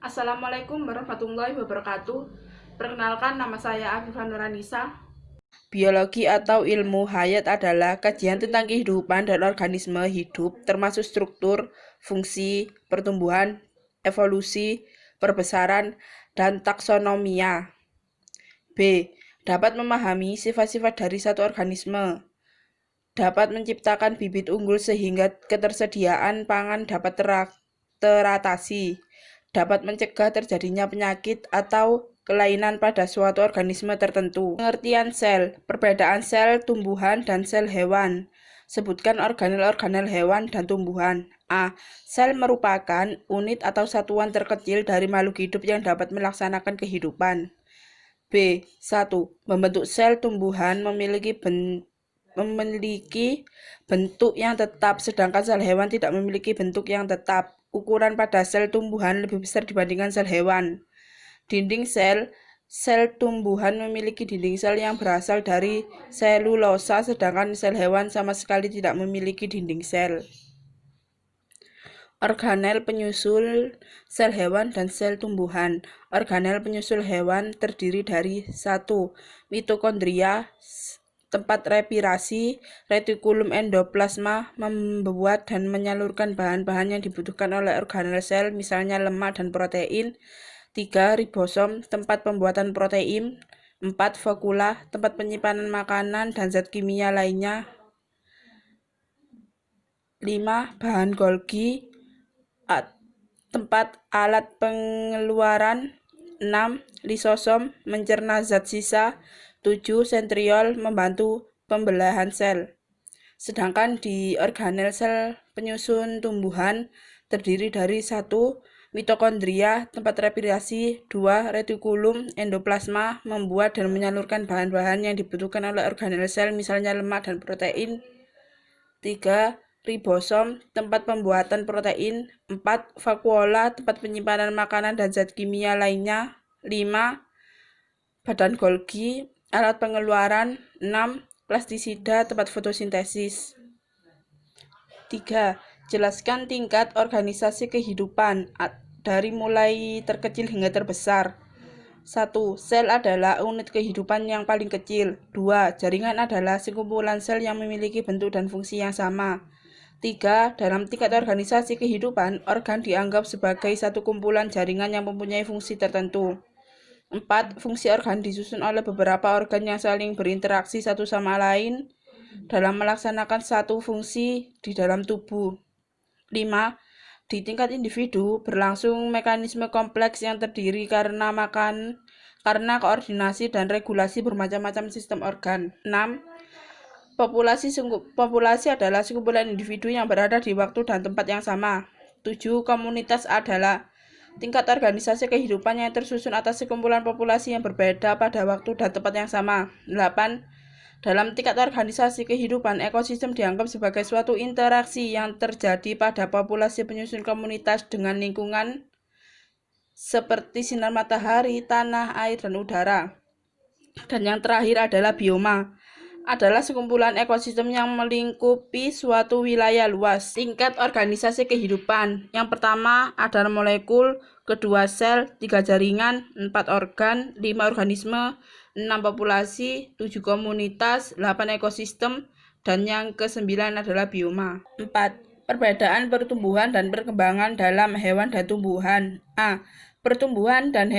Assalamualaikum warahmatullahi wabarakatuh. Perkenalkan, nama saya Afifah Nuranisa. Biologi atau ilmu hayat adalah kajian tentang kehidupan dan organisme hidup, termasuk struktur, fungsi, pertumbuhan, evolusi, perbesaran, dan taksonomia. B. Dapat memahami sifat-sifat dari satu organisme. Dapat menciptakan bibit unggul sehingga ketersediaan pangan dapat teratasi. Dapat mencegah terjadinya penyakit atau kelainan pada suatu organisme tertentu. Pengertian sel, perbedaan sel tumbuhan dan sel hewan. Sebutkan organel-organel hewan dan tumbuhan. A. Sel merupakan unit atau satuan terkecil dari makhluk hidup yang dapat melaksanakan kehidupan. B. 1. Membentuk sel tumbuhan memiliki bentuk yang tetap, sedangkan sel hewan tidak memiliki bentuk yang tetap. Ukuran pada sel tumbuhan lebih besar dibandingkan sel hewan. Dinding sel, sel tumbuhan memiliki dinding sel yang berasal dari selulosa, sedangkan sel hewan sama sekali tidak memiliki dinding sel. Organel penyusul sel hewan dan sel tumbuhan. Organel penyusul hewan terdiri dari 1. Mitokondria, tempat respirasi. Retikulum endoplasma membuat dan menyalurkan bahan-bahan yang dibutuhkan oleh organel sel, misalnya lemak dan protein. 3. Ribosom, tempat pembuatan protein. 4. Vakula, tempat penyimpanan makanan dan zat kimia lainnya. 5. Bahan Golgi, tempat alat pengeluaran. 6. Lisosom, mencerna zat sisa. 7. Sentriol, membantu pembelahan sel. Sedangkan di organel sel penyusun tumbuhan terdiri dari 1. Mitokondria, tempat respirasi. 2. Retikulum endoplasma, membuat dan menyalurkan bahan-bahan yang dibutuhkan oleh organel sel, misalnya lemak dan protein. 3. Ribosom, tempat pembuatan protein. 4. Vakuola, tempat penyimpanan makanan dan zat kimia lainnya. 5. Badan Golgi, alat pengeluaran. 6. Plastisida, tempat fotosintesis. 3. Jelaskan tingkat organisasi kehidupan dari mulai terkecil hingga terbesar. 1. Sel adalah unit kehidupan yang paling kecil. 2. Jaringan adalah sekumpulan sel yang memiliki bentuk dan fungsi yang sama. 3. Dalam tingkat organisasi kehidupan, organ dianggap sebagai satu kumpulan jaringan yang mempunyai fungsi tertentu. 4. Fungsi organ disusun oleh beberapa organ yang saling berinteraksi satu sama lain dalam melaksanakan satu fungsi di dalam tubuh. 5. Di tingkat individu, berlangsung mekanisme kompleks yang terdiri karena koordinasi dan regulasi bermacam-macam sistem organ. 6. Populasi adalah sekumpulan individu yang berada di waktu dan tempat yang sama. 7. Komunitas adalah tingkat organisasi kehidupan yang tersusun atas sekumpulan populasi yang berbeda pada waktu dan tempat yang sama. 8. Dalam tingkat organisasi kehidupan, ekosistem dianggap sebagai suatu interaksi yang terjadi pada populasi penyusun komunitas dengan lingkungan seperti sinar matahari, tanah, air, dan udara. Dan yang terakhir adalah bioma, adalah sekumpulan ekosistem yang melingkupi suatu wilayah luas. Tingkat organisasi kehidupan. Yang pertama ada molekul, kedua sel, 3 jaringan, 4 organ, 5 organisme, 6 populasi, 7 komunitas, 8 ekosistem, dan yang ke-9 adalah bioma. 4. Perbedaan pertumbuhan dan perkembangan dalam hewan dan tumbuhan. A. Pertumbuhan dan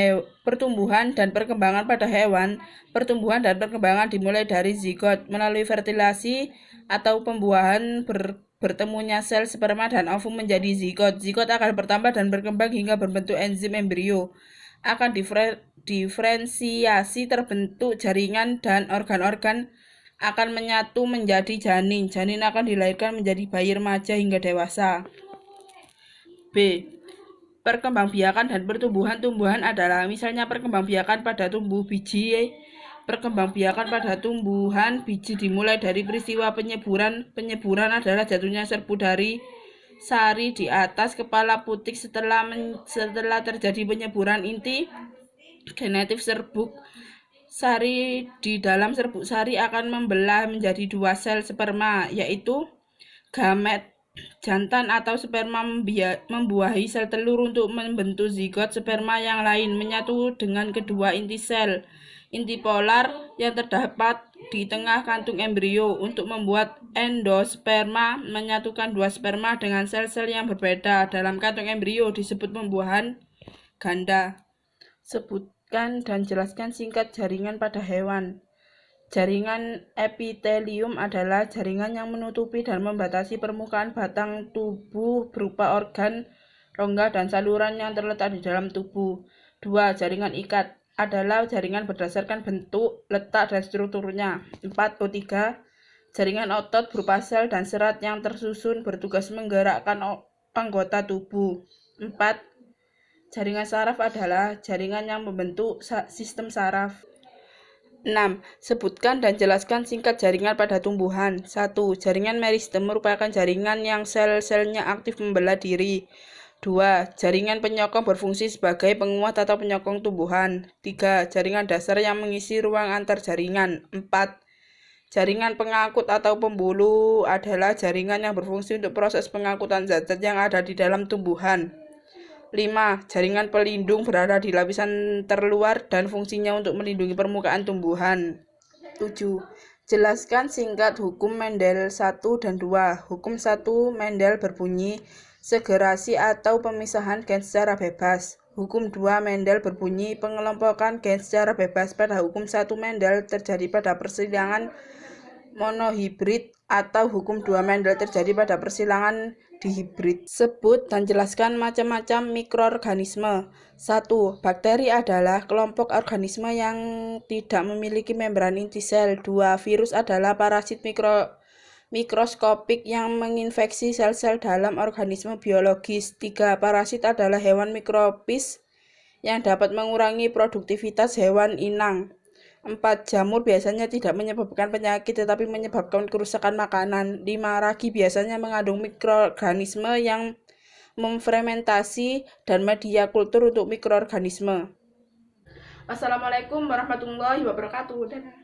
perkembangan pada hewan. Pertumbuhan dan perkembangan dimulai dari zigot melalui fertilasi atau pembuahan bertemunya sel sperma dan ovum menjadi zigot. Zigot akan bertambah dan berkembang hingga berbentuk enzim embrio. Akan diferensiasi terbentuk jaringan dan organ-organ akan menyatu menjadi janin. Janin akan dilahirkan menjadi bayi remaja hingga dewasa. B. Perkembangbiakan dan pertumbuhan tumbuhan adalah misalnya perkembangbiakan pada tumbuh biji. Perkembangbiakan pada tumbuhan biji dimulai dari peristiwa penyeburan. Penyeburan adalah jatuhnya serbu dari sari di atas kepala putik setelah terjadi penyeburan inti genetif serbuk sari di dalam serbuk sari akan membelah menjadi 2 sel sperma, yaitu gamet Jantan atau sperma membuahi sel telur untuk membentuk zigot sperma yang lain menyatu dengan kedua inti sel inti polar yang terdapat di tengah kantung embrio untuk membuat endosperma. Menyatukan dua sperma dengan sel-sel yang berbeda dalam kantung embrio disebut pembuahan ganda. Sebutkan dan jelaskan singkat jaringan pada hewan. Jaringan epitelium adalah jaringan yang menutupi dan membatasi permukaan batang tubuh berupa organ, rongga, dan saluran yang terletak di dalam tubuh. 2. Jaringan ikat adalah jaringan berdasarkan bentuk, letak, dan strukturnya. 4. O3. Jaringan otot berupa sel dan serat yang tersusun bertugas menggerakkan anggota tubuh. 4. Jaringan saraf adalah jaringan yang membentuk sistem saraf. 6. Sebutkan dan jelaskan singkat jaringan pada tumbuhan. 1. Jaringan meristem merupakan jaringan yang sel-selnya aktif membelah diri. 2. Jaringan penyokong berfungsi sebagai penguat atau penyokong tumbuhan. 3. Jaringan dasar yang mengisi ruang antar jaringan. 4. Jaringan pengangkut atau pembuluh adalah jaringan yang berfungsi untuk proses pengangkutan zat-zat yang ada di dalam tumbuhan. 5. Jaringan pelindung berada di lapisan terluar dan fungsinya untuk melindungi permukaan tumbuhan. 7. Jelaskan singkat hukum Mendel 1 dan 2. Hukum 1 Mendel berbunyi segerasi atau pemisahan gen secara bebas. Hukum 2 Mendel berbunyi pengelompokan gen secara bebas. Pada hukum 1 Mendel terjadi pada persilangan monohibrid atau hukum 2 Mendel terjadi pada persilangan dihibrid. Sebut dan jelaskan macam-macam mikroorganisme. 1. Bakteri adalah kelompok organisme yang tidak memiliki membran inti sel. 2. Virus adalah parasit mikroskopik yang menginfeksi sel-sel dalam organisme biologis. 3. Parasit adalah hewan mikrobis yang dapat mengurangi produktivitas hewan inang. 4. Jamur biasanya tidak menyebabkan penyakit tetapi menyebabkan kerusakan makanan. 5. Ragi biasanya mengandung mikroorganisme yang memfermentasi dan media kultur untuk mikroorganisme. Wassalamualaikum warahmatullahi wabarakatuh.